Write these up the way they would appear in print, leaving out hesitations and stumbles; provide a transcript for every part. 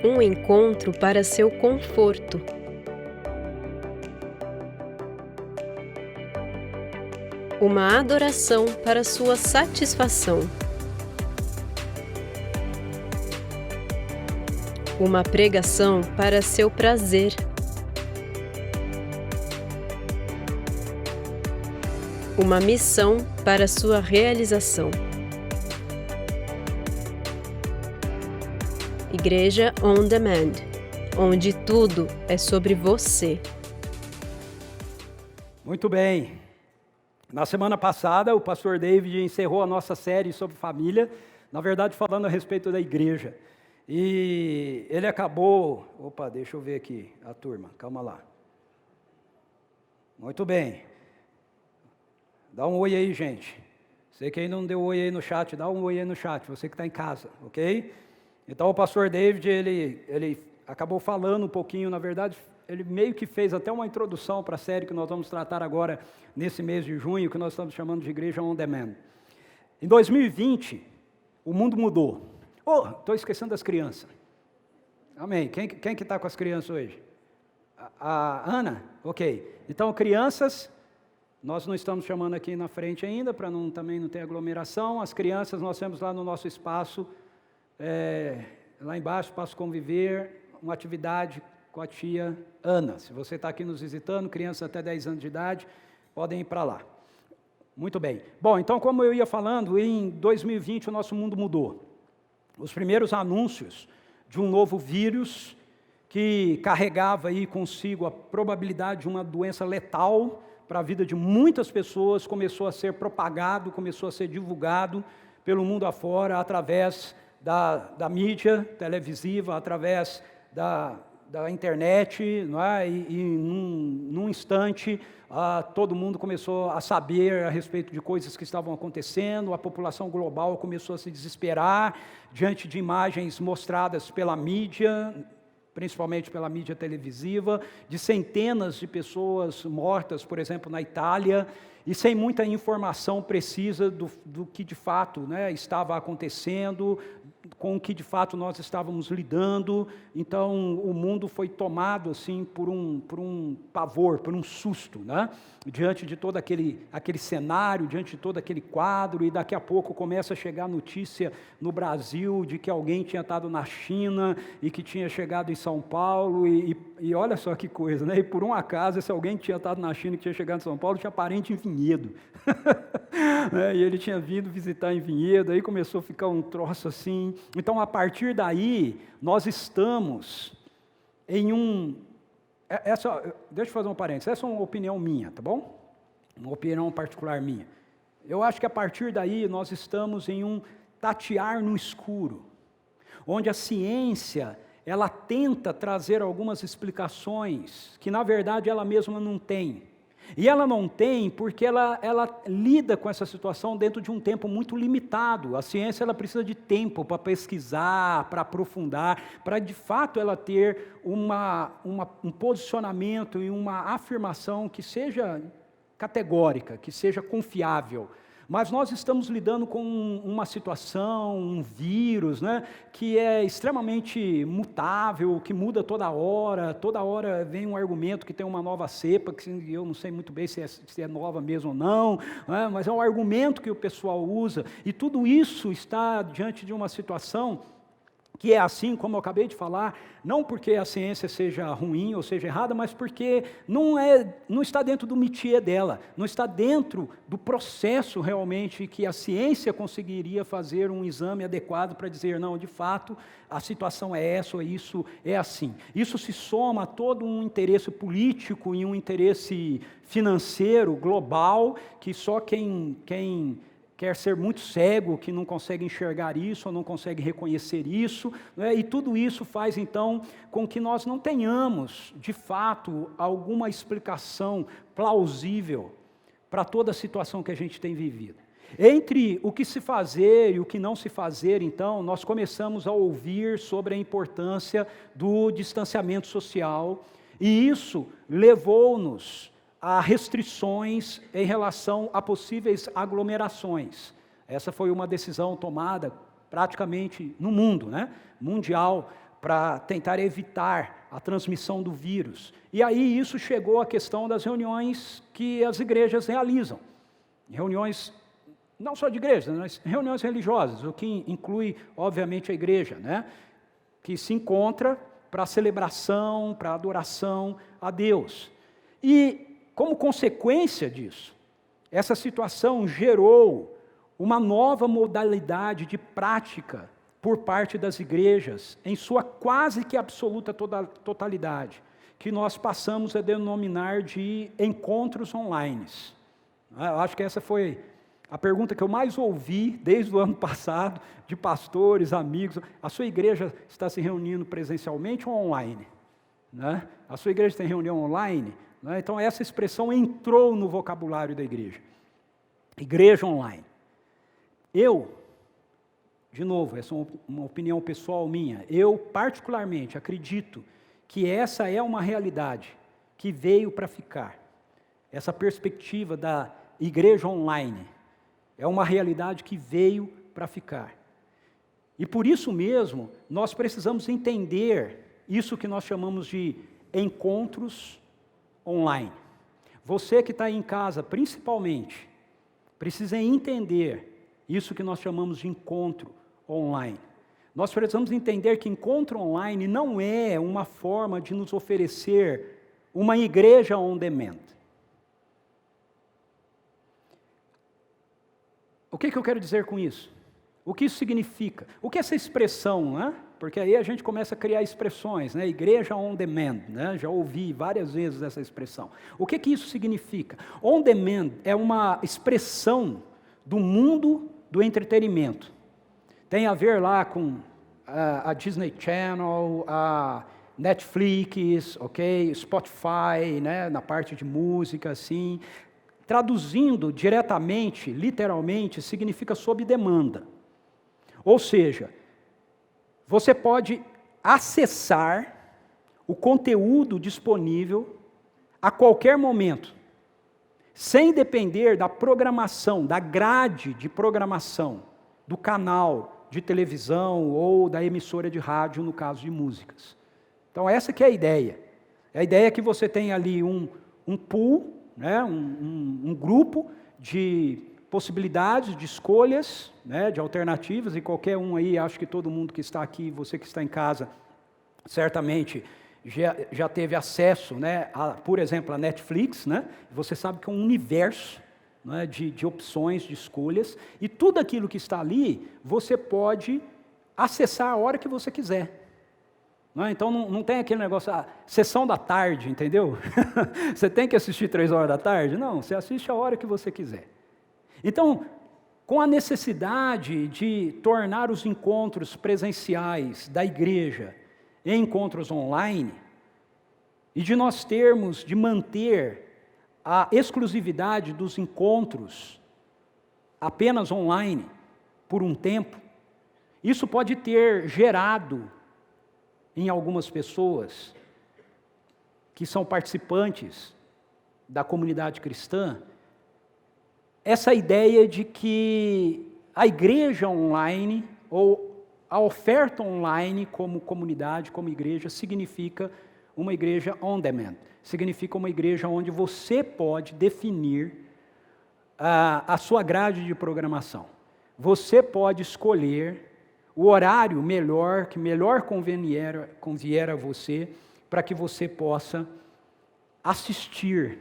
Um encontro para seu conforto. Uma adoração para sua satisfação. Uma pregação para seu prazer. Uma missão para sua realização. Igreja On Demand, onde tudo é sobre você. Muito bem. Na semana passada, o pastor David encerrou a nossa série sobre família, na verdade falando a respeito da igreja. E ele acabou... Opa, deixa eu ver aqui a turma, calma lá. Muito bem. Dá um oi aí, gente. Você que ainda não deu oi aí no chat, dá um oi aí no chat, você que está em casa, ok? Então o pastor David, ele acabou falando um pouquinho, na verdade, ele meio que fez até uma introdução para a série que nós vamos tratar agora, nesse mês de junho, que nós estamos chamando de Igreja On Demand. Em 2020, o mundo mudou. Oh, estou esquecendo das crianças. Amém. Quem que está com as crianças hoje? A Ana? Ok. Então, crianças... Nós não estamos chamando aqui na frente ainda, para também não ter aglomeração. As crianças nós temos lá no nosso espaço, lá embaixo, Espaço Conviver, uma atividade com a tia Ana. Se você está aqui nos visitando, crianças até 10 anos de idade, podem ir para lá. Muito bem. Bom, então como eu ia falando, em 2020 o nosso mundo mudou. Os primeiros anúncios de um novo vírus que carregava aí consigo a probabilidade de uma doença letal para a vida de muitas pessoas, começou a ser propagado, começou a ser divulgado pelo mundo afora, através da mídia televisiva, através da internet, não é? E num instante, todo mundo começou a saber a respeito de coisas que estavam acontecendo, a população global começou a se desesperar diante de imagens mostradas pela mídia, principalmente pela mídia televisiva, de centenas de pessoas mortas, por exemplo, na Itália, e sem muita informação precisa do que de fato, né, estava acontecendo, com o que de fato nós estávamos lidando. Então o mundo foi tomado assim por um pavor, por um susto, né? Diante de todo aquele cenário, diante de todo aquele quadro, e daqui a pouco começa a chegar notícia no Brasil de que alguém tinha estado na China e que tinha chegado em São Paulo, e olha só que coisa, né? E por um acaso, esse alguém que tinha estado na China e que tinha chegado em São Paulo tinha parente em Vinhedo. E ele tinha vindo visitar em Vinhedo, aí começou a ficar um troço assim. Então, a partir daí, nós estamos em deixa eu fazer um parênteses, essa é uma opinião minha, tá bom? Uma opinião particular minha. Eu acho que a partir daí, nós estamos em um tatear no escuro, onde a ciência, ela tenta trazer algumas explicações que, na verdade, ela mesma não tem. E ela não tem porque ela lida com essa situação dentro de um tempo muito limitado. A ciência ela precisa de tempo para pesquisar, para aprofundar, para de fato ela ter um posicionamento e uma afirmação que seja categórica, que seja confiável. Mas nós estamos lidando com uma situação, um vírus, né, que é extremamente mutável, que muda toda hora vem um argumento que tem uma nova cepa, que eu não sei muito bem se é nova mesmo ou não, né, mas é um argumento que o pessoal usa, e tudo isso está diante de uma situação que é assim, como eu acabei de falar, não porque a ciência seja ruim ou seja errada, mas porque não está dentro do métier dela, não está dentro do processo realmente que a ciência conseguiria fazer um exame adequado para dizer, não, de fato, a situação é essa ou isso é assim. Isso se soma a todo um interesse político e um interesse financeiro global, que só quem quer ser muito cego, que não consegue enxergar isso, ou não consegue reconhecer isso, né? E tudo isso faz, então, com que nós não tenhamos, de fato, alguma explicação plausível para toda a situação que a gente tem vivido. Entre o que se fazer e o que não se fazer, então, nós começamos a ouvir sobre a importância do distanciamento social, e isso levou-nos a restrições em relação a possíveis aglomerações. Essa foi uma decisão tomada praticamente no mundo, né? Mundial, para tentar evitar a transmissão do vírus. E aí isso chegou à questão das reuniões que as igrejas realizam. Reuniões, não só de igrejas, mas reuniões religiosas, o que inclui, obviamente, a igreja, né? Que se encontra para celebração, para adoração a Deus. E, como consequência disso, essa situação gerou uma nova modalidade de prática por parte das igrejas, em sua quase que absoluta totalidade, que nós passamos a denominar de encontros online. Eu acho que essa foi a pergunta que eu mais ouvi desde o ano passado, de pastores, amigos. A sua igreja está se reunindo presencialmente ou online? Né? A sua igreja tem reunião online? Né? Então essa expressão entrou no vocabulário da igreja. Igreja online. De novo, essa é uma opinião pessoal minha, eu particularmente acredito que essa é uma realidade que veio para ficar. Essa perspectiva da igreja online é uma realidade que veio para ficar. E por isso mesmo, nós precisamos entender isso que nós chamamos de encontros online. Você que está aí em casa, principalmente, precisa entender isso que nós chamamos de encontro online. Nós precisamos entender que encontro online não é uma forma de nos oferecer uma igreja on demand. O que eu quero dizer com isso? O que isso significa? O que é essa expressão, né? Porque aí a gente começa a criar expressões, né? Igreja on demand, né? Já ouvi várias vezes essa expressão. O que isso significa? On demand é uma expressão do mundo do entretenimento. Tem a ver lá com a Disney Channel, a Netflix, ok, Spotify, né, na parte de música, assim. Traduzindo diretamente, literalmente, significa sob demanda. Ou seja, você pode acessar o conteúdo disponível a qualquer momento, sem depender da programação, da grade de programação, do canal de televisão ou da emissora de rádio, no caso de músicas. Então essa que é a ideia. A ideia é que você tem ali um pool, né, um grupo de possibilidades, de escolhas, né, de alternativas, e qualquer um aí, acho que todo mundo que está aqui, você que está em casa, certamente já teve acesso, né, por exemplo, a Netflix, né? Você sabe que é um universo, né, de opções, de escolhas, e tudo aquilo que está ali, você pode acessar a hora que você quiser. Não é? Então não tem aquele negócio, sessão da tarde, entendeu? Você tem que assistir 3 horas da tarde? Não, você assiste a hora que você quiser. Então, com a necessidade de tornar os encontros presenciais da igreja em encontros online, e de nós de manter a exclusividade dos encontros apenas online por um tempo, isso pode ter gerado em algumas pessoas que são participantes da comunidade cristã essa ideia de que a igreja online ou a oferta online como comunidade, como igreja, significa uma igreja on demand. Significa uma igreja onde você pode definir a sua grade de programação. Você pode escolher o horário melhor, que melhor convier a você, para que você possa assistir.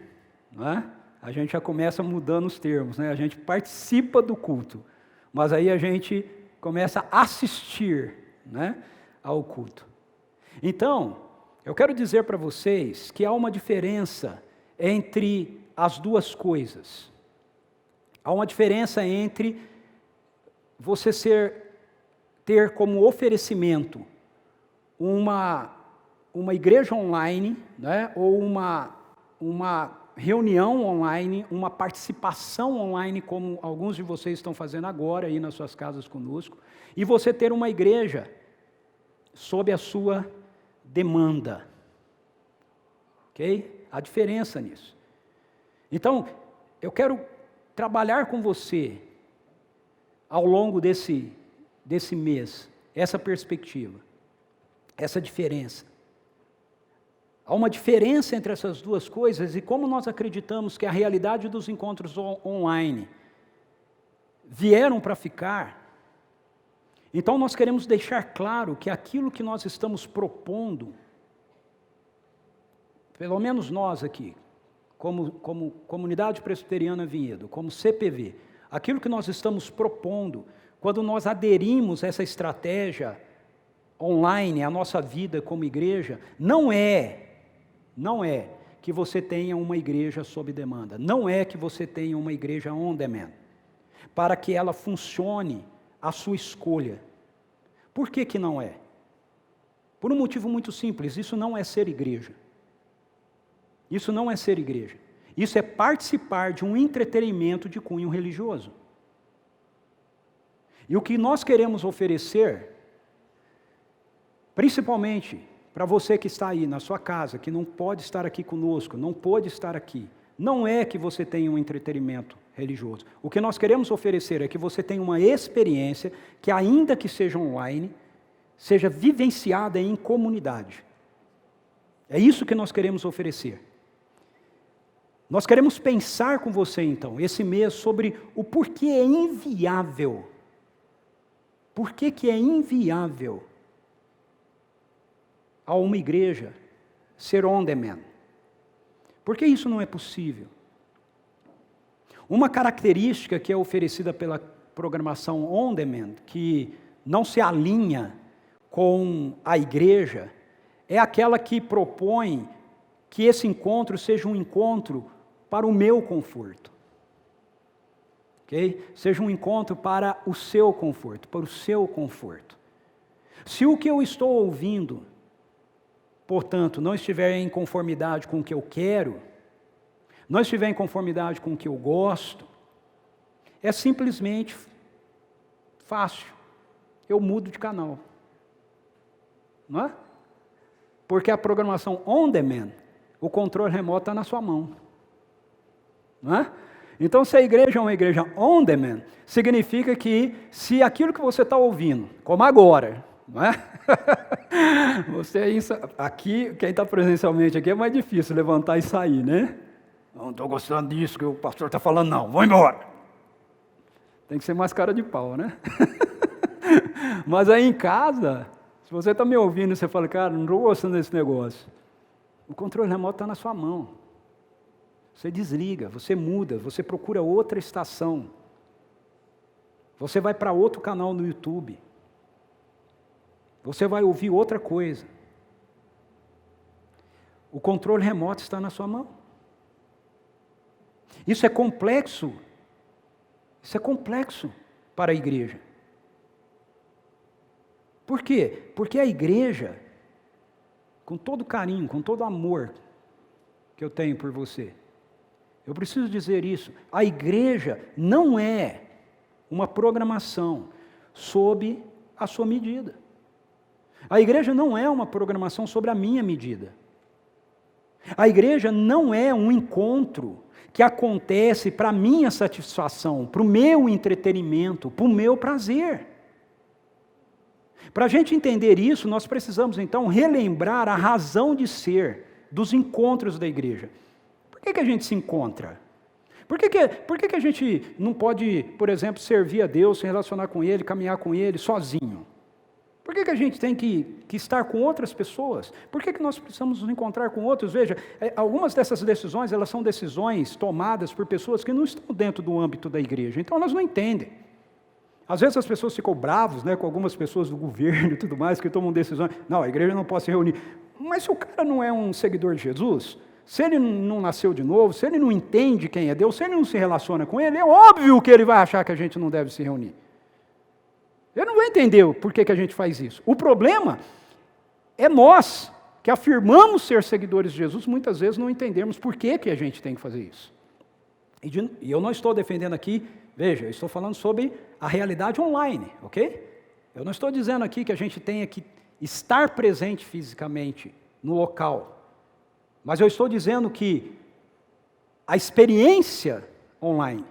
Não é? A gente já começa mudando os termos, né? A gente participa do culto, mas aí a gente começa a assistir, né, ao culto. Então, eu quero dizer para vocês que há uma diferença entre as duas coisas. Há uma diferença entre você ter como oferecimento uma igreja online, né, ou uma reunião online, uma participação online, como alguns de vocês estão fazendo agora aí nas suas casas conosco, e você ter uma igreja sob a sua demanda. Ok? Há diferença nisso. Então, eu quero trabalhar com você ao longo desse mês, essa perspectiva. essa diferença. Há uma diferença entre essas duas coisas, e como nós acreditamos que a realidade dos encontros online vieram para ficar, então nós queremos deixar claro que aquilo que nós estamos propondo, pelo menos nós aqui, como Comunidade Presbiteriana Vinhedo, como CPV, aquilo que nós estamos propondo, quando nós aderimos a essa estratégia online, a nossa vida como igreja, não é que você tenha uma igreja sob demanda, não é que você tenha uma igreja on demand, para que ela funcione à sua escolha. Por que que não é? Por um motivo muito simples, isso não é ser igreja. Isso não é ser igreja. Isso é participar de um entretenimento de cunho religioso. E o que nós queremos oferecer, principalmente para você que está aí na sua casa, que não pode estar aqui conosco, não pôde estar aqui, não é que você tenha um entretenimento religioso. O que nós queremos oferecer é que você tenha uma experiência que, ainda que seja online, seja vivenciada em comunidade. É isso que nós queremos oferecer. Nós queremos pensar com você, então, esse mês, sobre o porquê é inviável. Por que que é inviável a uma igreja ser on demand? Por que isso não é possível? Uma característica que é oferecida pela programação on demand, que não se alinha com a igreja, é aquela que propõe que esse encontro seja um encontro para o meu conforto. Okay? Seja um encontro para o seu conforto, para o seu conforto. Se o que eu estou ouvindo, portanto, não estiver em conformidade com o que eu quero, não estiver em conformidade com o que eu gosto, é simplesmente fácil. Eu mudo de canal. Não é? Porque a programação on demand, o controle remoto está na sua mão. Não é? Então, se a igreja é uma igreja on demand, significa que se aquilo que você está ouvindo, como agora, não é? Você aqui, quem está presencialmente aqui é mais difícil levantar e sair, né? Não estou gostando disso que o pastor está falando, não, vou embora. Tem que ser mais cara de pau, né? Mas aí em casa, se você está me ouvindo e você fala, cara, não estou gostando desse negócio, o controle remoto está na sua mão. Você desliga, você muda, você procura outra estação. Você vai para outro canal no YouTube. Você vai ouvir outra coisa. O controle remoto está na sua mão. Isso é complexo. Isso é complexo para a igreja. Por quê? Porque a igreja, com todo carinho, com todo amor que eu tenho por você, eu preciso dizer isso, a igreja não é uma programação sob a sua medida. A igreja não é uma programação sobre a minha medida. A igreja não é um encontro que acontece para a minha satisfação, para o meu entretenimento, para o meu prazer. Para a gente entender isso, nós precisamos então relembrar a razão de ser dos encontros da igreja. Por que a gente se encontra? Por que a gente não pode, por exemplo, servir a Deus, se relacionar com Ele, caminhar com Ele sozinho? Por que a gente tem que estar com outras pessoas? Por que nós precisamos nos encontrar com outros? Veja, algumas dessas decisões, elas são decisões tomadas por pessoas que não estão dentro do âmbito da igreja, então elas não entendem. Às vezes as pessoas ficam bravas, né, com algumas pessoas do governo e tudo mais, que tomam decisões. Não, a igreja não pode se reunir. Mas se o cara não é um seguidor de Jesus, se ele não nasceu de novo, se ele não entende quem é Deus, se ele não se relaciona com Ele, é óbvio que ele vai achar que a gente não deve se reunir. Ele não vai entender por que a gente faz isso. O problema é nós, que afirmamos ser seguidores de Jesus, muitas vezes não entendemos por que a gente tem que fazer isso. E eu não estou defendendo aqui, veja, eu estou falando sobre a realidade online, ok? Eu não estou dizendo aqui que a gente tenha que estar presente fisicamente no local. Mas eu estou dizendo que a experiência online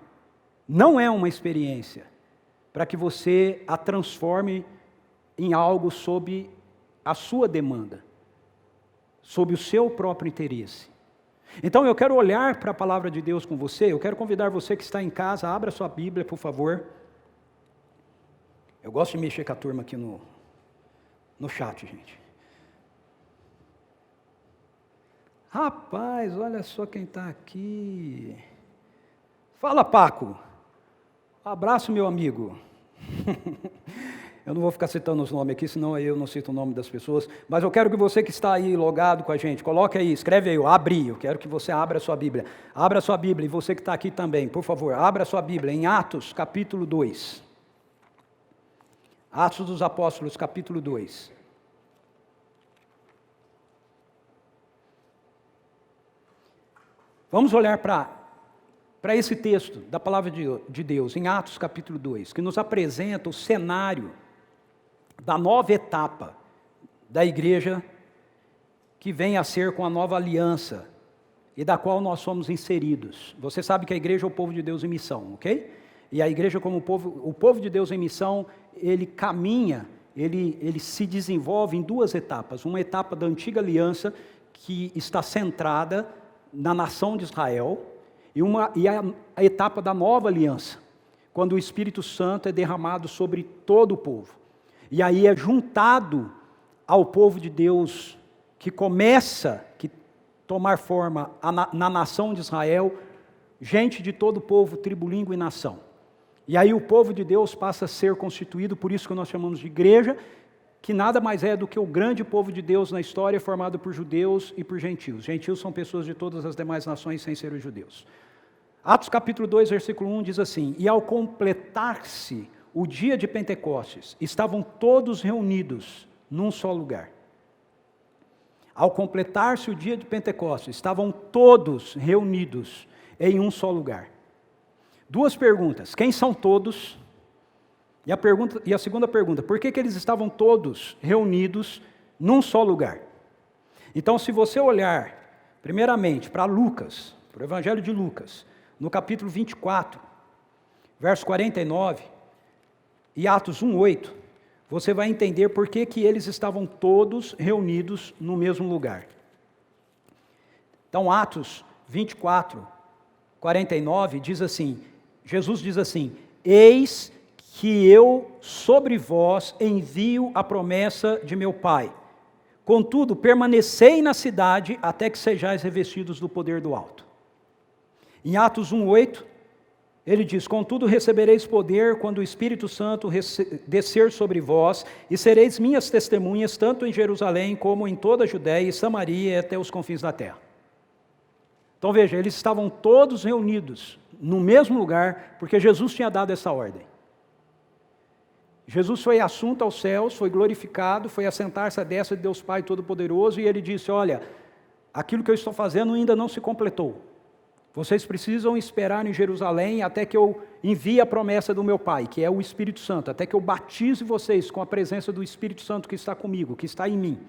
não é uma experiência para que você a transforme em algo sob a sua demanda, sob o seu próprio interesse. Então eu quero olhar para a palavra de Deus com você, eu quero convidar você que está em casa, abra sua Bíblia, por favor. Eu gosto de mexer com a turma aqui no chat, gente. Rapaz, olha só quem está aqui. Fala, Paco. Abraço, meu amigo. Eu não vou ficar citando os nomes aqui, senão eu não cito o nome das pessoas. Mas eu quero que você que está aí logado com a gente, coloque aí, escreve aí, abri. Eu quero que você abra a sua Bíblia. Abra a sua Bíblia, e você que está aqui também, por favor, abra a sua Bíblia em Atos, capítulo 2. Atos dos Apóstolos, capítulo 2. Vamos olhar para esse texto da palavra de Deus, em Atos capítulo 2, que nos apresenta o cenário da nova etapa da igreja que vem a ser com a nova aliança e da qual nós somos inseridos. Você sabe que a igreja é o povo de Deus em missão, ok? E a igreja como o povo de Deus em missão, ele caminha, ele se desenvolve em duas etapas. Uma etapa da antiga aliança que está centrada na nação de Israel, e a etapa da nova aliança, quando o Espírito Santo é derramado sobre todo o povo. E aí é juntado ao povo de Deus que começa a tomar forma na nação de Israel, gente de todo o povo, tribo, língua e nação. E aí o povo de Deus passa a ser constituído, por isso que nós chamamos de igreja, que nada mais é do que o grande povo de Deus na história, formado por judeus e por gentios. Gentios são pessoas de todas as demais nações sem ser os judeus. Atos capítulo 2, versículo 1 diz assim: E ao completar-se o dia de Pentecostes, estavam todos reunidos num só lugar. Ao completar-se o dia de Pentecostes, estavam todos reunidos em um só lugar. Duas perguntas: quem são todos? E a segunda pergunta: por que eles estavam todos reunidos num só lugar? Então, se você olhar, primeiramente, para Lucas, para o Evangelho de Lucas, no capítulo 24, verso 49, e Atos 1:8, você vai entender por que eles estavam todos reunidos no mesmo lugar. Então, Atos 24, 49, diz assim, Jesus diz assim: Eis que eu sobre vós envio a promessa de meu Pai. Contudo, permanecei na cidade até que sejais revestidos do poder do alto. Em Atos 1:8, ele diz: Contudo recebereis poder quando o Espírito Santo descer sobre vós, e sereis minhas testemunhas, tanto em Jerusalém como em toda a Judéia e Samaria e até os confins da terra. Então veja, eles estavam todos reunidos no mesmo lugar, porque Jesus tinha dado essa ordem. Jesus foi assunto aos céus, foi glorificado, foi assentar-se à destra de Deus Pai Todo-Poderoso, e ele disse: olha, aquilo que eu estou fazendo ainda não se completou. Vocês precisam esperar em Jerusalém até que eu envie a promessa do meu Pai, que é o Espírito Santo, até que eu batize vocês com a presença do Espírito Santo que está comigo, que está em mim.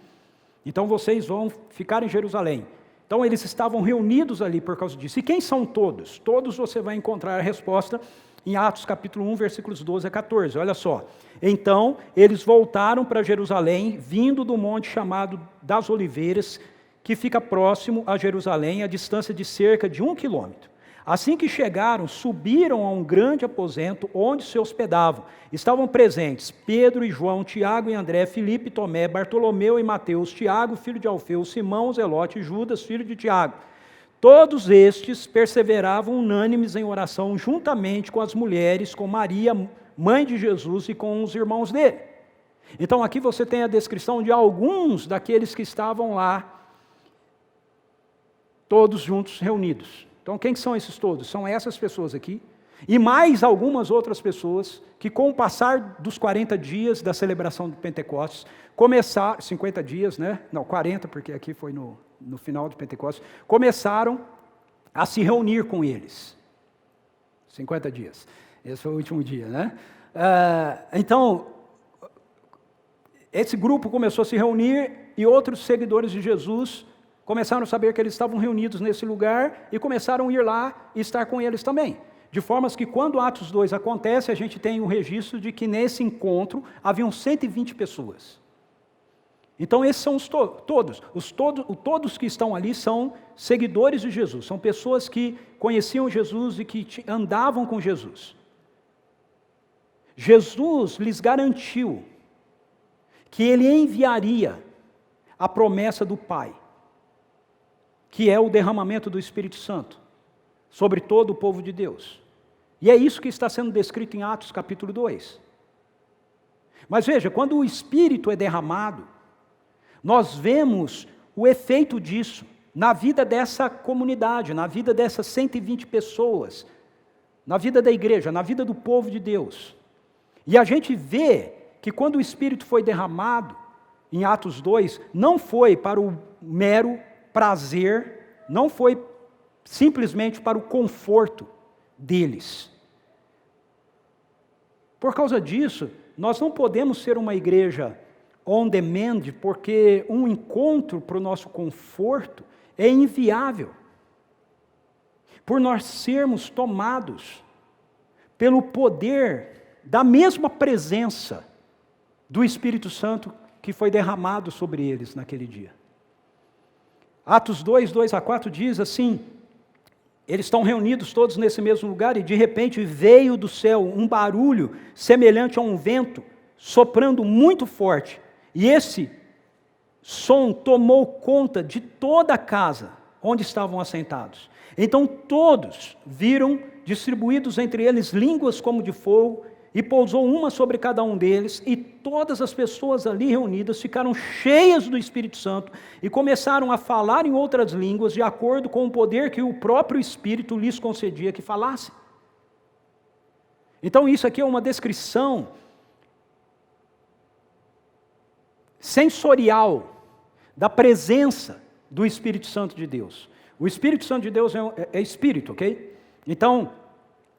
Então vocês vão ficar em Jerusalém. Então eles estavam reunidos ali por causa disso. E quem são todos? Todos você vai encontrar a resposta em Atos capítulo 1, versículos 12 a 14, olha só. Então, eles voltaram para Jerusalém, vindo do monte chamado das Oliveiras, que fica próximo a Jerusalém, a distância de cerca de 1 quilômetro. Assim que chegaram, subiram a um grande aposento, onde se hospedavam. Estavam presentes Pedro e João, Tiago e André, Filipe, Tomé, Bartolomeu e Mateus, Tiago, filho de Alfeu, Simão, Zelote e Judas, filho de Tiago. Todos estes perseveravam unânimes em oração, juntamente com as mulheres, com Maria, mãe de Jesus, e com os irmãos dele. Então aqui você tem a descrição de alguns daqueles que estavam lá, todos juntos, reunidos. Então quem são esses todos? São essas pessoas aqui, e mais algumas outras pessoas, que com o passar dos 40 dias da celebração de Pentecostes, começaram, 50 dias, né? Não, 40, porque aqui foi no final de Pentecostes, começaram a se reunir com eles. 50 dias. Esse foi o último dia, né? Então, esse grupo começou a se reunir, e outros seguidores de Jesus começaram a saber que eles estavam reunidos nesse lugar, e começaram a ir lá e estar com eles também. De formas que quando Atos 2 acontece, a gente tem um registro de que nesse encontro haviam 120 pessoas. Então esses são todos que estão ali são seguidores de Jesus, são pessoas que conheciam Jesus e que andavam com Jesus. Jesus lhes garantiu que ele enviaria a promessa do Pai, que é o derramamento do Espírito Santo sobre todo o povo de Deus. E é isso que está sendo descrito em Atos capítulo 2. Mas veja, quando o Espírito é derramado, nós vemos o efeito disso na vida dessa comunidade, na vida dessas 120 pessoas, na vida da igreja, na vida do povo de Deus. E a gente vê que quando o Espírito foi derramado, em Atos 2, não foi para o mero prazer, não foi simplesmente para o conforto deles. Por causa disso, nós não podemos ser uma igreja on demand, porque um encontro para o nosso conforto é inviável. Por nós sermos tomados pelo poder da mesma presença do Espírito Santo que foi derramado sobre eles naquele dia. Atos 2, 2-4 diz assim: eles estão reunidos todos nesse mesmo lugar e de repente veio do céu um barulho semelhante a um vento, soprando muito forte. E esse som tomou conta de toda a casa onde estavam assentados. Então todos viram distribuídos entre eles línguas como de fogo, e pousou uma sobre cada um deles, e todas as pessoas ali reunidas ficaram cheias do Espírito Santo e começaram a falar em outras línguas de acordo com o poder que o próprio Espírito lhes concedia que falassem. Então isso aqui é uma descrição sensorial da presença do Espírito Santo de Deus. O Espírito Santo de Deus é Espírito, ok? Então,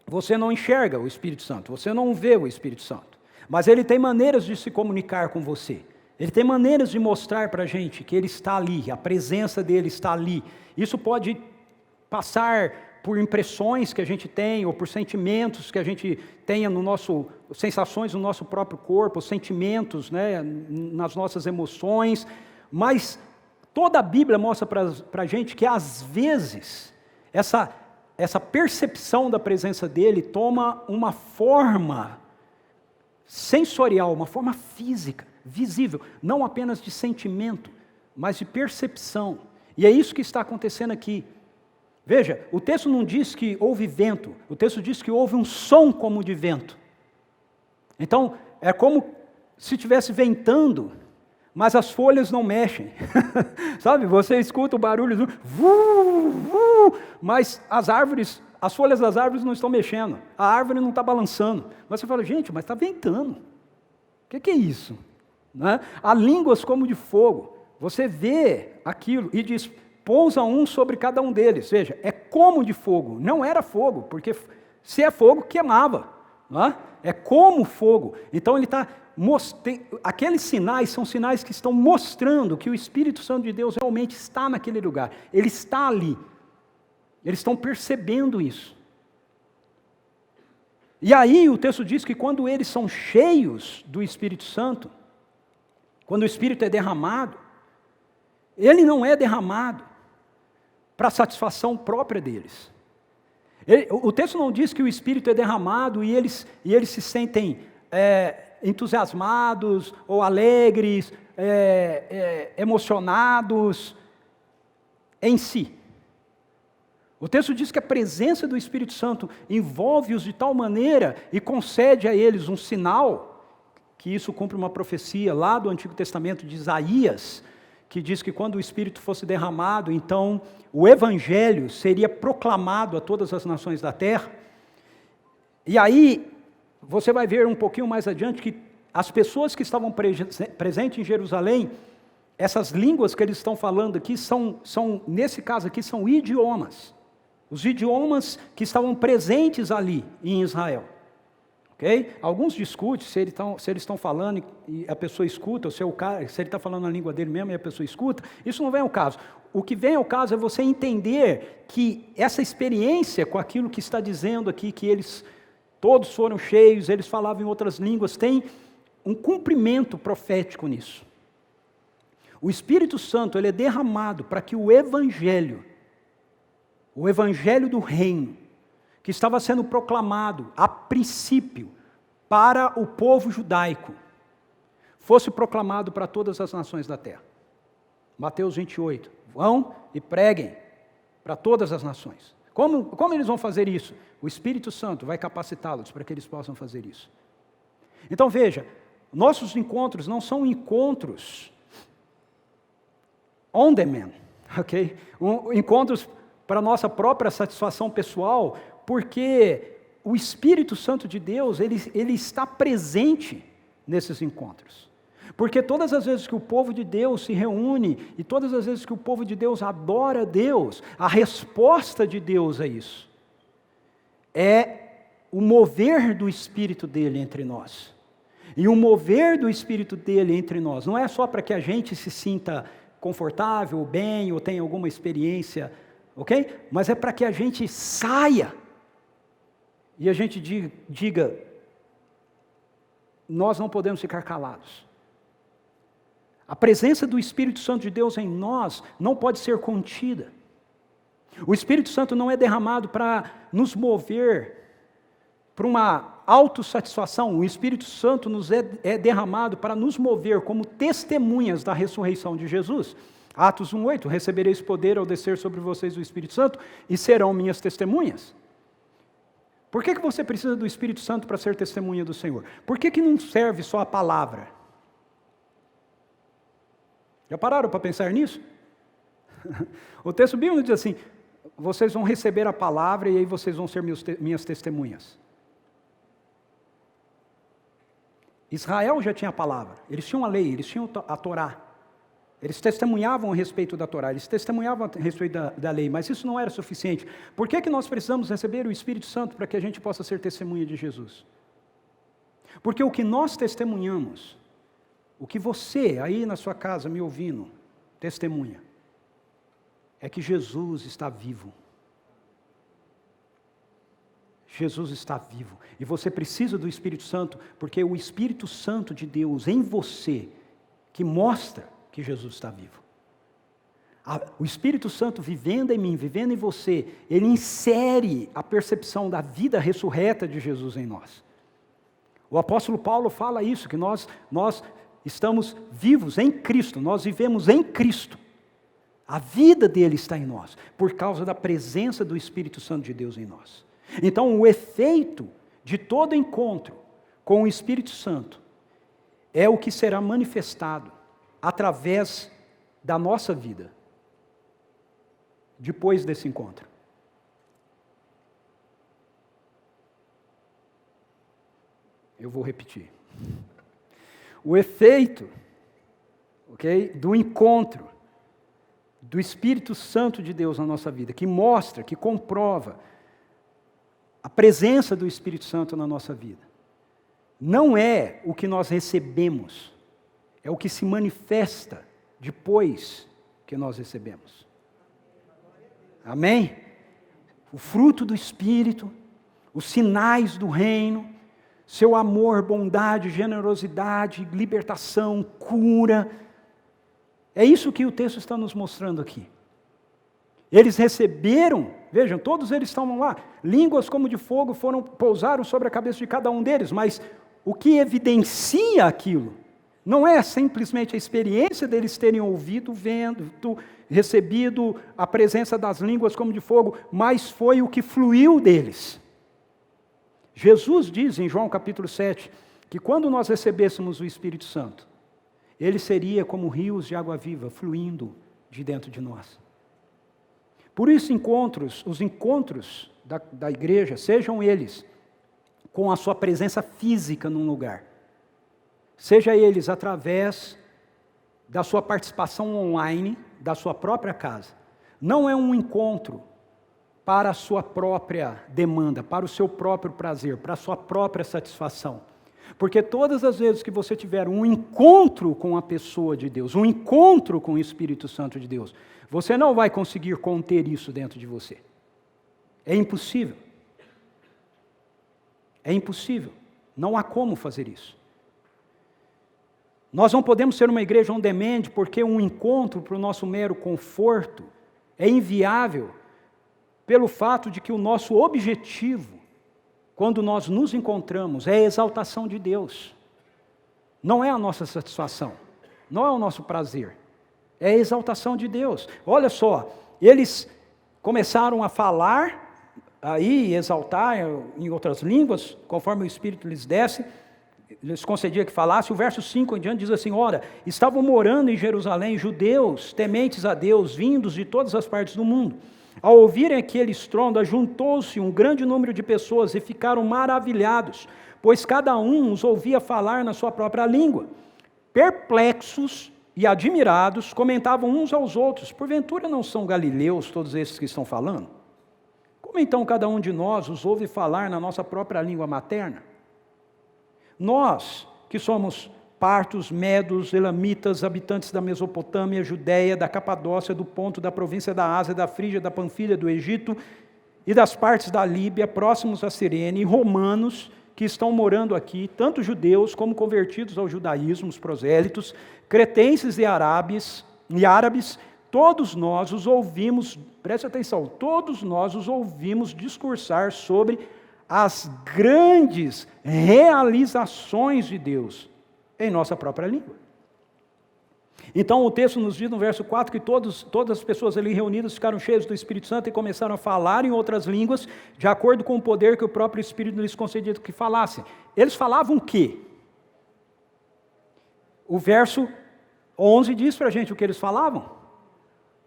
você não enxerga o Espírito Santo, você não vê o Espírito Santo, mas ele tem maneiras de se comunicar com você, ele tem maneiras de mostrar para a gente que ele está ali, a presença dele está ali. Isso pode passar por impressões que a gente tem, ou por sentimentos que a gente tenha sensações no nosso próprio corpo, sentimentos, né, nas nossas emoções, mas toda a Bíblia mostra para a gente que às vezes essa percepção da presença dele toma uma forma sensorial, uma forma física, visível, não apenas de sentimento, mas de percepção. E é isso que está acontecendo aqui. Veja, o texto não diz que houve vento, o texto diz que houve um som como de vento. Então, é como se estivesse ventando, mas as folhas não mexem. Sabe, você escuta o barulho do mas as folhas das árvores não estão mexendo, a árvore não está balançando. Mas você fala, gente, mas está ventando. O que é isso? Né? Há línguas como de fogo. Você vê aquilo e diz, pousa um sobre cada um deles. Veja, é como de fogo, não era fogo, porque se é fogo, queimava. Não é? É como fogo. Então ele está aqueles sinais são sinais que estão mostrando que o Espírito Santo de Deus realmente está naquele lugar. Ele está ali. Eles estão percebendo isso. E aí o texto diz que quando eles são cheios do Espírito Santo, quando o Espírito é derramado, ele não é derramado para a satisfação própria deles. O texto não diz que o Espírito é derramado e eles se sentem entusiasmados ou alegres, emocionados em si. O texto diz que a presença do Espírito Santo envolve-os de tal maneira e concede a eles um sinal, que isso cumpre uma profecia lá do Antigo Testamento de Isaías, que diz que quando o Espírito fosse derramado, então o Evangelho seria proclamado a todas as nações da terra. E aí, você vai ver um pouquinho mais adiante que as pessoas que estavam presentes em Jerusalém, essas línguas que eles estão falando aqui, nesse caso aqui, são idiomas. Os idiomas que estavam presentes ali em Israel. Okay? Alguns discutem se eles estão falando e a pessoa escuta, ou se ele está falando a língua dele mesmo e a pessoa escuta. Isso não vem ao caso. O que vem ao caso é você entender que essa experiência com aquilo que está dizendo aqui, que eles todos foram cheios, eles falavam em outras línguas, tem um cumprimento profético nisso. O Espírito Santo, ele é derramado para que o Evangelho do Reino, que estava sendo proclamado a princípio para o povo judaico, fosse proclamado para todas as nações da terra. Mateus 28, vão e preguem para todas as nações. Como eles vão fazer isso? O Espírito Santo vai capacitá-los para que eles possam fazer isso. Então veja, nossos encontros não são encontros on demand, ok? Encontros para nossa própria satisfação pessoal, porque o Espírito Santo de Deus, ele está presente nesses encontros. Porque todas as vezes que o povo de Deus se reúne, e todas as vezes que o povo de Deus adora a Deus, a resposta de Deus a isso é o mover do Espírito dele entre nós. E o mover do Espírito dele entre nós não é só para que a gente se sinta confortável, ou bem, ou tenha alguma experiência, ok? Mas é para que a gente saia e a gente diga, nós não podemos ficar calados. A presença do Espírito Santo de Deus em nós não pode ser contida. O Espírito Santo não é derramado para nos mover para uma autossatisfação. O Espírito Santo é derramado para nos mover como testemunhas da ressurreição de Jesus. Atos 1:8, recebereis poder ao descer sobre vocês o Espírito Santo e serão minhas testemunhas. Por que você precisa do Espírito Santo para ser testemunha do Senhor? Por que não serve só a palavra? Já pararam para pensar nisso? O texto bíblico diz assim, vocês vão receber a palavra e aí vocês vão ser minhas testemunhas. Israel já tinha a palavra, eles tinham a lei, eles tinham a Torá. Eles testemunhavam a respeito da Torá, eles testemunhavam a respeito da lei, mas isso não era suficiente. Por que nós precisamos receber o Espírito Santo para que a gente possa ser testemunha de Jesus? Porque o que nós testemunhamos, o que você aí na sua casa me ouvindo, testemunha, é que Jesus está vivo. Jesus está vivo. E você precisa do Espírito Santo, porque é o Espírito Santo de Deus em você que mostra que Jesus está vivo. O Espírito Santo vivendo em mim, vivendo em você, ele insere a percepção da vida ressurreta de Jesus em nós. O apóstolo Paulo fala isso, que nós estamos vivos em Cristo, nós vivemos em Cristo. A vida dele está em nós, por causa da presença do Espírito Santo de Deus em nós. Então, o efeito de todo encontro com o Espírito Santo é o que será manifestado através da nossa vida, depois desse encontro. Eu vou repetir. O efeito, do encontro do Espírito Santo de Deus na nossa vida, que mostra, que comprova a presença do Espírito Santo na nossa vida, não é o que nós recebemos, é o que se manifesta depois que nós recebemos. Amém? O fruto do Espírito, os sinais do reino, seu amor, bondade, generosidade, libertação, cura. É isso que o texto está nos mostrando aqui. Eles receberam, vejam, todos eles estavam lá, línguas como de fogo pousaram sobre a cabeça de cada um deles, mas o que evidencia aquilo não é simplesmente a experiência deles terem ouvido, vendo, recebido a presença das línguas como de fogo, mas foi o que fluiu deles. Jesus diz em João capítulo 7, que quando nós recebêssemos o Espírito Santo, ele seria como rios de água viva fluindo de dentro de nós. Por isso, os encontros da igreja, sejam eles com a sua presença física num lugar, seja eles através da sua participação online, da sua própria casa, não é um encontro para a sua própria demanda, para o seu próprio prazer, para a sua própria satisfação. Porque todas as vezes que você tiver um encontro com a pessoa de Deus, um encontro com o Espírito Santo de Deus, você não vai conseguir conter isso dentro de você. É impossível. É impossível. Não há como fazer isso. Nós não podemos ser uma igreja on demand porque um encontro para o nosso mero conforto é inviável pelo fato de que o nosso objetivo, quando nós nos encontramos, é a exaltação de Deus. Não é a nossa satisfação, não é o nosso prazer, é a exaltação de Deus. Olha só, eles começaram a falar, aí exaltar em outras línguas, conforme o Espírito lhes desse, lhes concedia que falasse. O verso 5 em diante diz assim: ora, estavam morando em Jerusalém judeus, tementes a Deus, vindos de todas as partes do mundo. Ao ouvirem aquele estrondo, juntou-se um grande número de pessoas e ficaram maravilhados, pois cada um os ouvia falar na sua própria língua. Perplexos e admirados, comentavam uns aos outros: porventura não são galileus todos esses que estão falando? Como então cada um de nós os ouve falar na nossa própria língua materna? Nós, que somos partos, medos, elamitas, habitantes da Mesopotâmia, Judéia, da Capadócia, do Ponto, da província da Ásia, da Frígia, da Panfilha, do Egito e das partes da Líbia, próximos a Cirene, e romanos que estão morando aqui, tanto judeus como convertidos ao judaísmo, os prosélitos, cretenses e árabes, todos nós os ouvimos, preste atenção, todos nós os ouvimos discursar sobre as grandes realizações de Deus em nossa própria língua. Então o texto nos diz no verso 4 que todas as pessoas ali reunidas ficaram cheias do Espírito Santo e começaram a falar em outras línguas, de acordo com o poder que o próprio Espírito lhes concedia que falassem. Eles falavam o quê? O verso 11 diz para a gente o que eles falavam.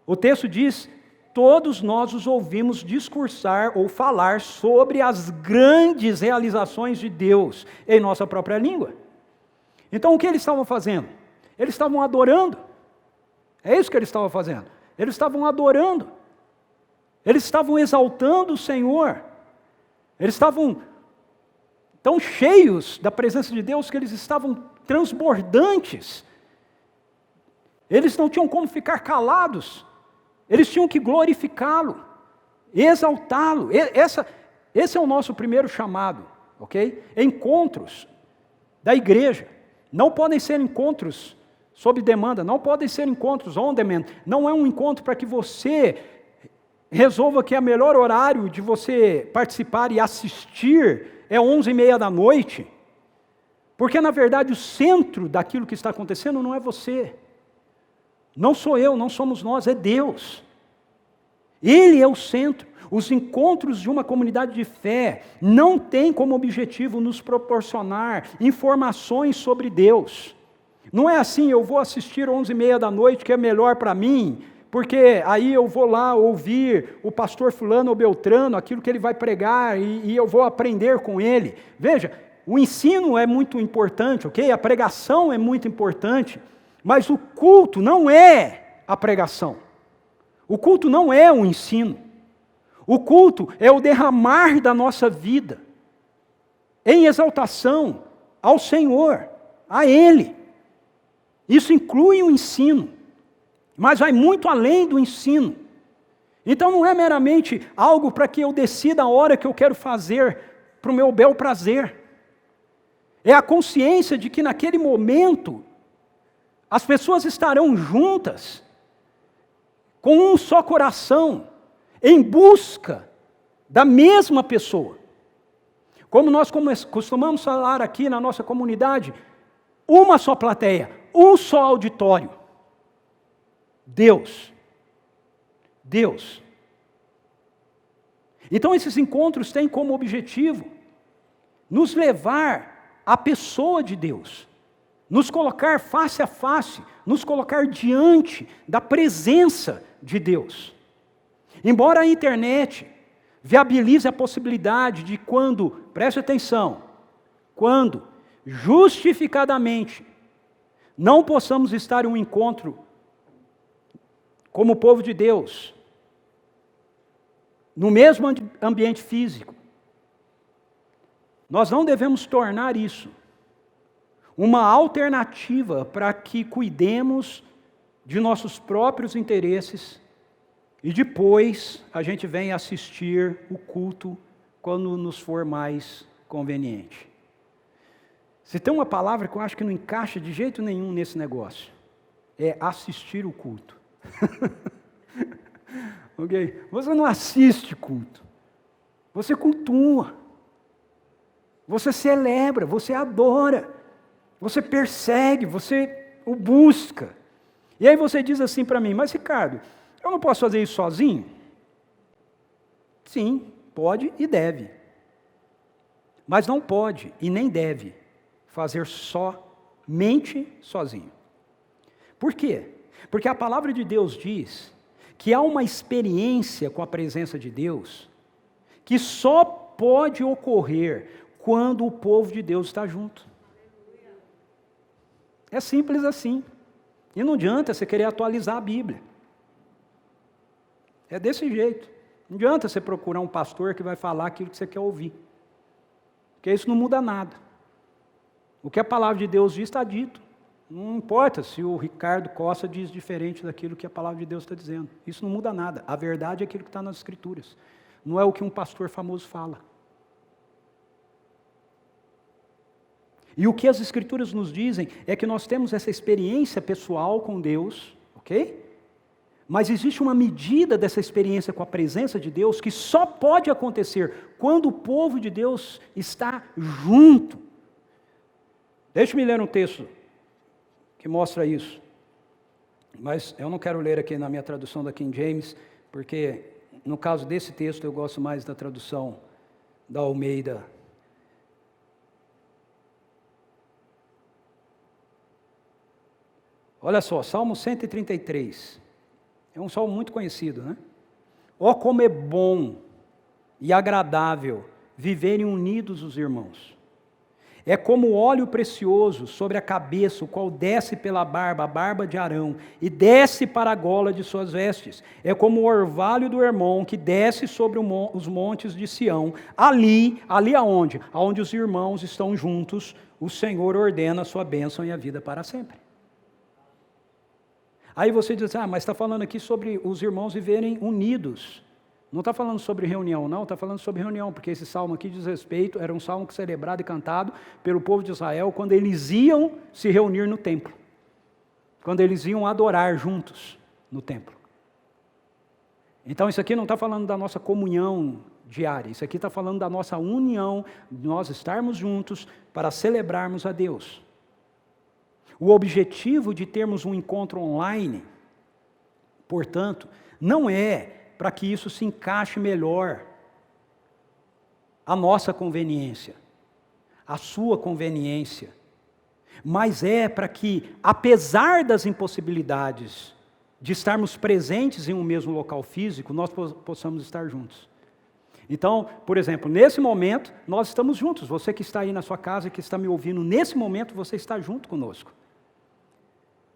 O texto diz: todos nós os ouvimos discursar ou falar sobre as grandes realizações de Deus em nossa própria língua. Então o que eles estavam fazendo? Eles estavam adorando. É isso que eles estavam fazendo. Eles estavam adorando. Eles estavam exaltando o Senhor. Eles estavam tão cheios da presença de Deus que eles estavam transbordantes. Eles não tinham como ficar calados. Eles tinham que glorificá-lo, exaltá-lo. Esse é o nosso primeiro chamado, ok? Encontros da igreja não podem ser encontros sob demanda, não podem ser encontros on demand. Não é um encontro para que você resolva que é o melhor horário de você participar e assistir é 11h30 da noite, porque na verdade o centro daquilo que está acontecendo não é você. Não sou eu, não somos nós, é Deus. Ele é o centro. Os encontros de uma comunidade de fé não têm como objetivo nos proporcionar informações sobre Deus. Não é assim: eu vou assistir 11h30 da noite, que é melhor para mim, porque aí eu vou lá ouvir o pastor fulano ou beltrano, aquilo que ele vai pregar, e eu vou aprender com ele. Veja, o ensino é muito importante, ok? A pregação é muito importante, mas o culto não é a pregação. O culto não é o ensino. O culto é o derramar da nossa vida em exaltação ao Senhor, a Ele. Isso inclui o ensino, mas vai muito além do ensino. Então não é meramente algo para que eu decida a hora que eu quero fazer para o meu bel prazer. É a consciência de que naquele momento as pessoas estarão juntas, com um só coração, em busca da mesma pessoa. Como nós costumamos falar aqui na nossa comunidade, uma só plateia, um só auditório. Deus. Deus. Então esses encontros têm como objetivo nos levar à pessoa de Deus, nos colocar face a face, nos colocar diante da presença de Deus. Embora a internet viabilize a possibilidade de preste atenção, quando justificadamente não possamos estar em um encontro como povo de Deus, no mesmo ambiente físico, nós não devemos tornar isso uma alternativa para que cuidemos de nossos próprios interesses e depois a gente vem assistir o culto quando nos for mais conveniente. Se tem uma palavra que eu acho que não encaixa de jeito nenhum nesse negócio, é assistir o culto. Ok? Você não assiste culto, você cultua, você celebra, você adora, você persegue, você o busca. E aí você diz assim para mim, mas Ricardo, eu não posso fazer isso sozinho? Sim, pode e deve. Mas não pode e nem deve fazer somente sozinho. Por quê? Porque a palavra de Deus diz que há uma experiência com a presença de Deus que só pode ocorrer quando o povo de Deus está junto. É simples assim. E não adianta você querer atualizar a Bíblia. É desse jeito. Não adianta você procurar um pastor que vai falar aquilo que você quer ouvir. Porque isso não muda nada. O que a palavra de Deus diz está dito. Não importa se o Ricardo Costa diz diferente daquilo que a palavra de Deus está dizendo. Isso não muda nada. A verdade é aquilo que está nas Escrituras. Não é o que um pastor famoso fala. E o que as Escrituras nos dizem é que nós temos essa experiência pessoal com Deus, ok? Mas existe uma medida dessa experiência com a presença de Deus que só pode acontecer quando o povo de Deus está junto. Deixe-me ler um texto que mostra isso. Mas eu não quero ler aqui na minha tradução da King James, porque no caso desse texto eu gosto mais da tradução da Almeida. Olha só, Salmo 133. É um salmo muito conhecido, né? Ó como é bom e agradável viverem unidos os irmãos. É como óleo precioso sobre a cabeça, o qual desce pela barba, a barba de Arão, e desce para a gola de suas vestes. É como o orvalho do Hermon, que desce sobre os montes de Sião. Ali aonde? Aonde os irmãos estão juntos, o Senhor ordena a sua bênção e a vida para sempre. Aí você diz, mas está falando aqui sobre os irmãos viverem unidos. Não está falando sobre reunião, não, está falando sobre reunião, porque esse salmo aqui diz respeito, era um salmo celebrado e cantado pelo povo de Israel quando eles iam se reunir no templo. Quando eles iam adorar juntos no templo. Então isso aqui não está falando da nossa comunhão diária, isso aqui está falando da nossa união, de nós estarmos juntos para celebrarmos a Deus. O objetivo de termos um encontro online, portanto, não é para que isso se encaixe melhor à nossa conveniência, à sua conveniência, mas é para que, apesar das impossibilidades de estarmos presentes em um mesmo local físico, nós possamos estar juntos. Então, por exemplo, nesse momento, nós estamos juntos. Você que está aí na sua casa, que está me ouvindo, nesse momento você está junto conosco.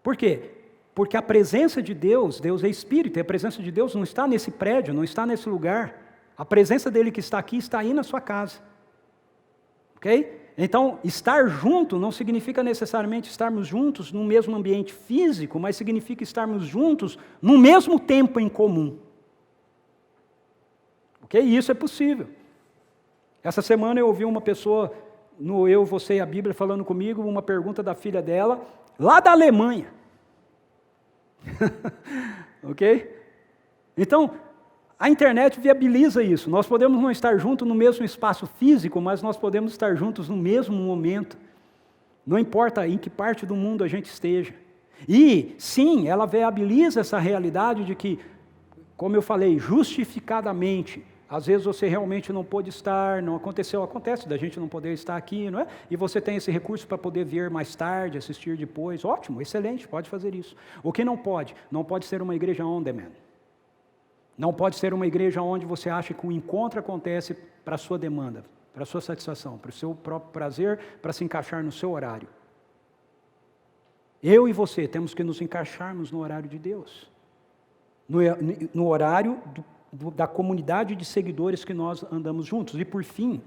Por quê? Porque a presença de Deus, Deus é Espírito, e a presença de Deus não está nesse prédio, não está nesse lugar. A presença dele que está aqui está aí na sua casa. Ok? Então, estar junto não significa necessariamente estarmos juntos no mesmo ambiente físico, mas significa estarmos juntos no mesmo tempo em comum. Ok? E isso é possível. Essa semana eu ouvi uma pessoa, no Eu, Você e a Bíblia, falando comigo, uma pergunta da filha dela, lá da Alemanha. Ok? Então, a internet viabiliza isso. Nós podemos não estar juntos no mesmo espaço físico, mas nós podemos estar juntos no mesmo momento. Não importa em que parte do mundo a gente esteja. E, sim, ela viabiliza essa realidade de que, como eu falei, justificadamente, às vezes você realmente não pôde estar, não aconteceu, acontece da gente não poder estar aqui, não é? E você tem esse recurso para poder vir mais tarde, assistir depois, ótimo, excelente, pode fazer isso. O que não pode? Não pode ser uma igreja on demand. Não pode ser uma igreja onde você acha que o encontro acontece para a sua demanda, para a sua satisfação, para o seu próprio prazer, para se encaixar no seu horário. Eu e você temos que nos encaixarmos no horário de Deus, no horário da comunidade de seguidores que nós andamos juntos. E por fim,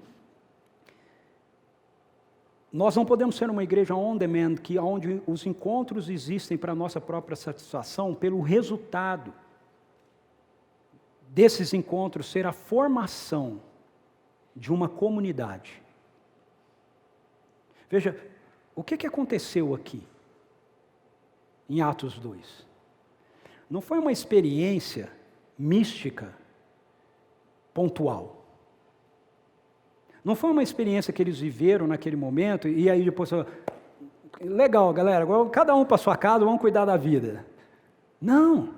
nós não podemos ser uma igreja on demand, onde os encontros existem para a nossa própria satisfação, pelo resultado desses encontros ser a formação de uma comunidade. Veja, O que aconteceu aqui, em Atos 2? Não foi uma experiência mística pontual. Não foi uma experiência que eles viveram naquele momento e aí depois, legal, galera, agora cada um para sua casa, vamos cuidar da vida. Não.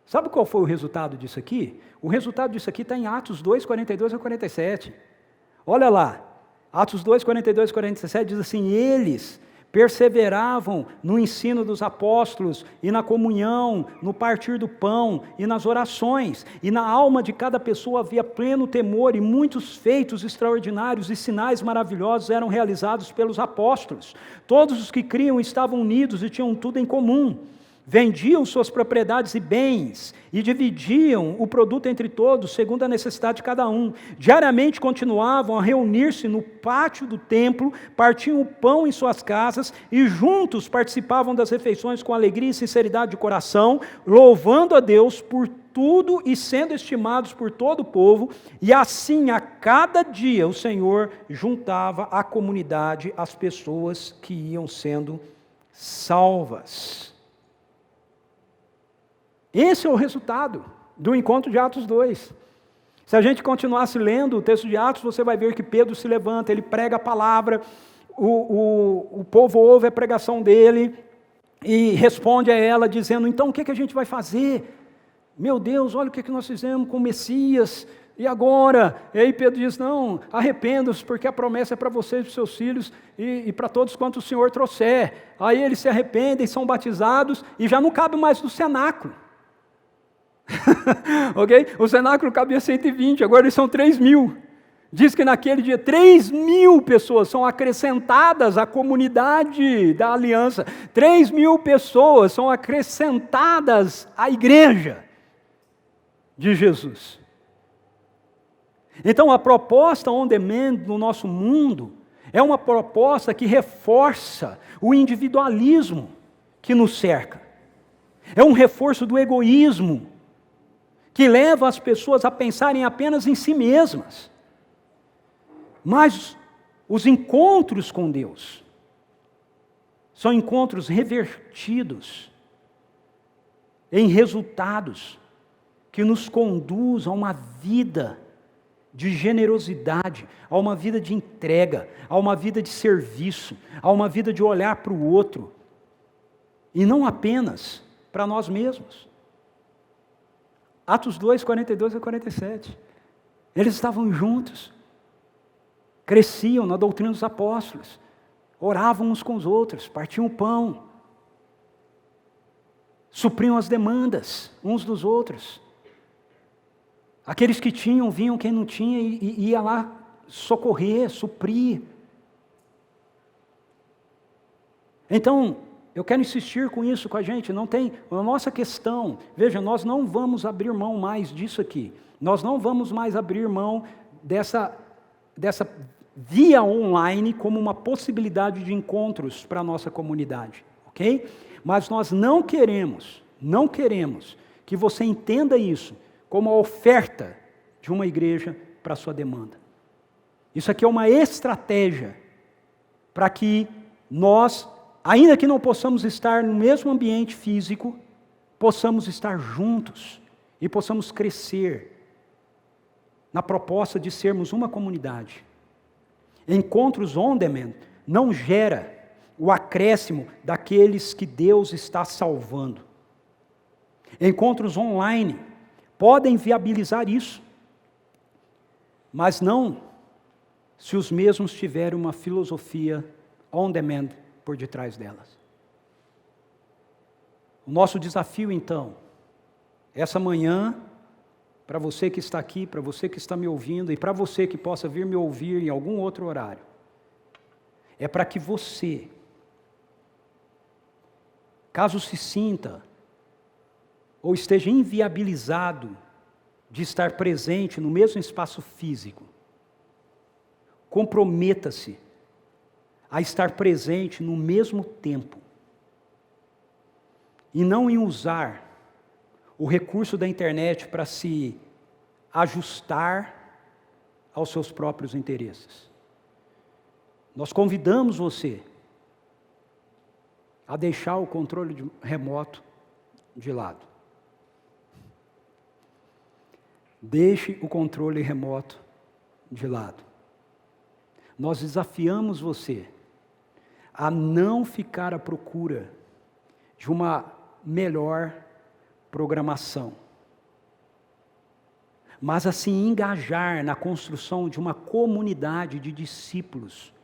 Sabe qual foi o resultado disso aqui? O resultado disso aqui está em Atos 2, 42 a 47. Olha lá, Atos 2, 42 a 47 diz assim: eles perseveravam no ensino dos apóstolos e na comunhão, no partir do pão e nas orações, e na alma de cada pessoa havia pleno temor, e muitos feitos extraordinários e sinais maravilhosos eram realizados pelos apóstolos. Todos os que criam estavam unidos e tinham tudo em comum. Vendiam suas propriedades e bens e dividiam o produto entre todos, segundo a necessidade de cada um. Diariamente continuavam a reunir-se no pátio do templo, partiam o pão em suas casas e juntos participavam das refeições com alegria e sinceridade de coração, louvando a Deus por tudo e sendo estimados por todo o povo. E assim, a cada dia, o Senhor juntava à comunidade as pessoas que iam sendo salvas. Esse é o resultado do encontro de Atos 2. Se a gente continuasse lendo o texto de Atos, você vai ver que Pedro se levanta, ele prega a palavra, o povo ouve a pregação dele e responde a ela dizendo: então o que a gente vai fazer? Meu Deus, olha o que nós fizemos com o Messias, e agora? E aí Pedro diz: não, arrependam-se, porque a promessa é para vocês e para seus filhos e para todos quanto o Senhor trouxer. Aí eles se arrependem, são batizados e já não cabe mais no cenáculo. Ok? O cenáculo cabia 120, agora eles são 3.000. Diz que naquele dia 3.000 pessoas são acrescentadas à comunidade da aliança. 3.000 pessoas são acrescentadas à igreja de Jesus. Então a proposta on demand no nosso mundo é uma proposta que reforça o individualismo que nos cerca. É um reforço do egoísmo que leva as pessoas a pensarem apenas em si mesmas. Mas os encontros com Deus são encontros revertidos em resultados que nos conduz a uma vida de generosidade, a uma vida de entrega, a uma vida de serviço, a uma vida de olhar para o outro, e não apenas para nós mesmos. Atos 2, 42 a 47. Eles estavam juntos, cresciam na doutrina dos apóstolos, oravam uns com os outros, partiam o pão, supriam as demandas uns dos outros. Aqueles que tinham, vinham quem não tinha e ia lá socorrer, suprir. Então, eu quero insistir com isso com a gente, não tem, a nossa questão, veja, nós não vamos abrir mão mais disso aqui, nós não vamos mais abrir mão dessa via online como uma possibilidade de encontros para a nossa comunidade, ok? Mas nós não queremos que você entenda isso como a oferta de uma igreja para a sua demanda. Isso aqui é uma estratégia para que nós, ainda que não possamos estar no mesmo ambiente físico, possamos estar juntos e possamos crescer na proposta de sermos uma comunidade. Encontros on demand não gera o acréscimo daqueles que Deus está salvando. Encontros online podem viabilizar isso, mas não se os mesmos tiverem uma filosofia on demand por detrás delas. O nosso desafio, então, essa manhã, para você que está aqui, para você que está me ouvindo e para você que possa vir me ouvir em algum outro horário, é para que você, caso se sinta ou esteja inviabilizado de estar presente no mesmo espaço físico, comprometa-se a estar presente no mesmo tempo e não em usar o recurso da internet para se ajustar aos seus próprios interesses. Nós convidamos você a deixar o controle remoto de lado. Deixe o controle remoto de lado. Nós desafiamos você a não ficar à procura de uma melhor programação, mas a se engajar na construção de uma comunidade de discípulos,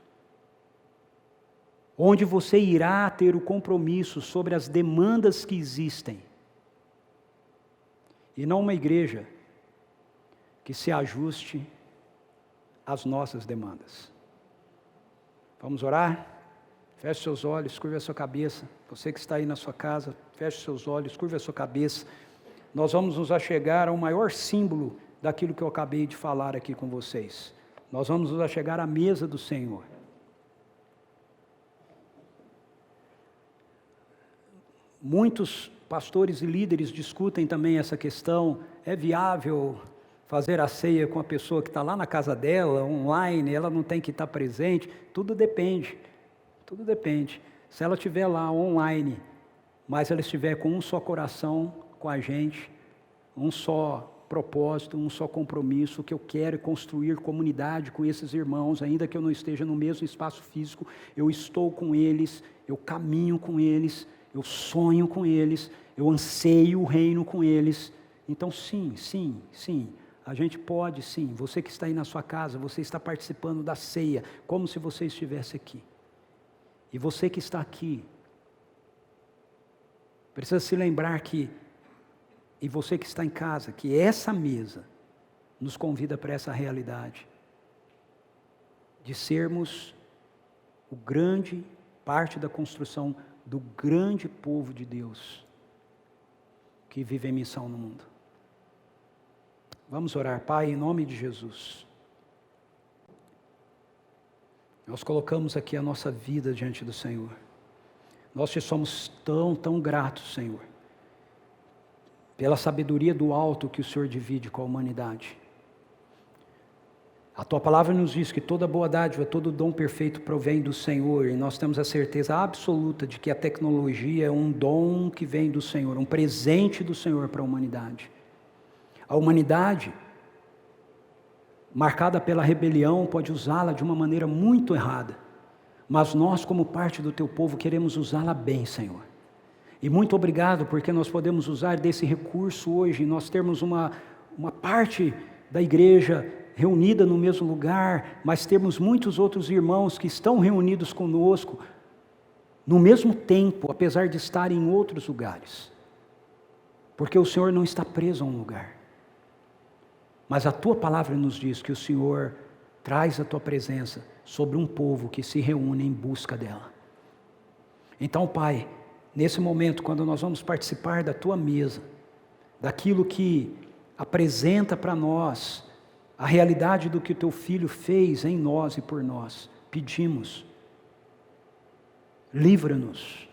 onde você irá ter o compromisso sobre as demandas que existem, e não uma igreja que se ajuste às nossas demandas. Vamos orar? Feche seus olhos, curva a sua cabeça. Você que está aí na sua casa, feche seus olhos, curva a sua cabeça. Nós vamos nos achegar ao maior símbolo daquilo que eu acabei de falar aqui com vocês. Nós vamos nos achegar à mesa do Senhor. Muitos pastores e líderes discutem também essa questão. É viável fazer a ceia com a pessoa que está lá na casa dela, online, ela não tem que estar presente? Tudo depende. Tudo depende. Se ela estiver lá online, mas ela estiver com um só coração com a gente, um só propósito, um só compromisso, o que eu quero é construir comunidade com esses irmãos, ainda que eu não esteja no mesmo espaço físico, eu estou com eles, eu caminho com eles, eu sonho com eles, eu anseio o reino com eles. Então sim, a gente pode sim, você que está aí na sua casa, você está participando da ceia, como se você estivesse aqui. E você que está aqui, precisa se lembrar que, e você que está em casa, que essa mesa nos convida para essa realidade, de sermos o grande, parte da construção do grande povo de Deus, que vive em missão no mundo. Vamos orar, Pai, em nome de Jesus. Nós colocamos aqui a nossa vida diante do Senhor. Nós te somos tão gratos, Senhor, pela sabedoria do alto que o Senhor divide com a humanidade. A Tua palavra nos diz que toda boa dádiva, todo dom perfeito provém do Senhor, e nós temos a certeza absoluta de que a tecnologia é um dom que vem do Senhor, um presente do Senhor para a humanidade. A humanidade, marcada pela rebelião, pode usá-la de uma maneira muito errada, mas nós, como parte do Teu povo, queremos usá-la bem, Senhor. E muito obrigado, porque nós podemos usar desse recurso hoje, nós termos uma parte da igreja reunida no mesmo lugar, mas temos muitos outros irmãos que estão reunidos conosco, no mesmo tempo, apesar de estarem em outros lugares, porque o Senhor não está preso a um lugar. Mas a Tua palavra nos diz que o Senhor traz a Tua presença sobre um povo que se reúne em busca dela. Então, Pai, nesse momento, quando nós vamos participar da Tua mesa, daquilo que apresenta para nós a realidade do que o Teu Filho fez em nós e por nós, pedimos, livra-nos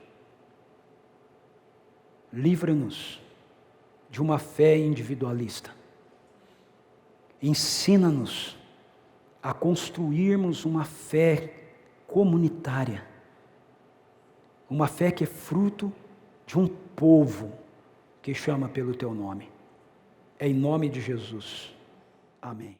de uma fé individualista. Ensina-nos a construirmos uma fé comunitária, uma fé que é fruto de um povo que chama pelo Teu nome. É em nome de Jesus. Amém.